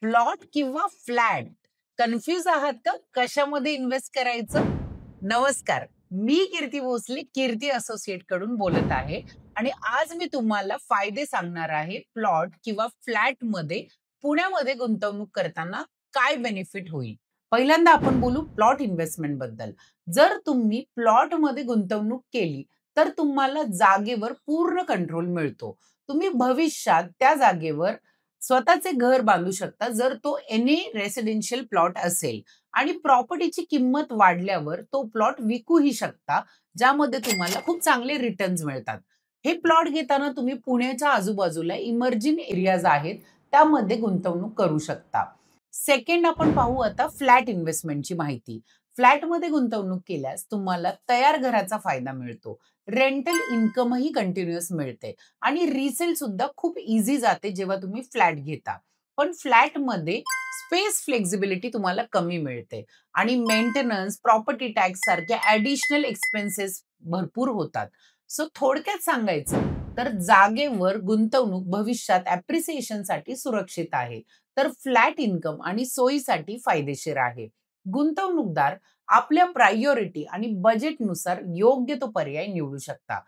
Plot किंवा flat confuse आहात का? कशामध्ये इन्व्हेस्ट करायचं? नमस्कार. मी कीर्ती भोसले, कीर्ती असोसिएट कडून बोलत आहे आणि आज मी तुम्हाला फायदे सांगणार आहे प्लॉट किंवा फ्लॅटमध्ये पुण्यामध्ये गुंतवणूक करताना काय बेनिफिट होईल. पहिल्यांदा आपण बोलू प्लॉट इन्व्हेस्टमेंट बद्दल. जर तुम्ही प्लॉटमध्ये गुंतवणूक केली, तर तुम्हाला जागेवर पूर्ण कंट्रोल मिळतो. तुम्ही भविष्यात त्या जागेवर स्वतःचे घर बांधू शकता जर तो एनी रेसिडेन्शियल प्लॉट असेल आणि प्रॉपर्टीची किंमत वाढल्यावर तो प्लॉट विकूही शकता, ज्यामध्ये तुम्हाला खूप चांगले रिटर्न्स मिळतात. हे प्लॉट घेताना तुम्ही पुण्याच्या आजूबाजूला इमर्जिंग एरियाज आहेत, त्यामध्ये गुंतवणूक करू शकता. सेकंड आपण पाहू आता फ्लॅट इन्व्हेस्टमेंटची माहिती. फ्लॅटमध्ये गुंतवणूक केल्यास तुम्हाला तयार घराचा फायदा मिळतो. रेंटल इन्कमही कंटिन्युअस मिळते आणि रिसेल सुद्धा खूप इझी जाते जेव्हा तुम्ही फ्लॅट घेता. पण फ्लॅटमध्ये स्पेस फ्लेक्झिबिलिटी तुम्हाला कमी मिळते आणि मेंटेनन्स, प्रॉपर्टी टॅक्स सारखे ॲडिशनल एक्सपेन्सेस भरपूर होतात. सो थोडक्यात सांगायचं तर जागेवर गुंतवणूक भविष्यात ॲप्रिसिएशनसाठी सुरक्षित आहे. तर फ्लॅट इन्कम आणि सोयीसाठी फायदेशीर आहे. गुंतवणूकदार आपल्या प्रायोरिटी आणि बजेटनुसार योग्य तो पर्याय निवडू शकता.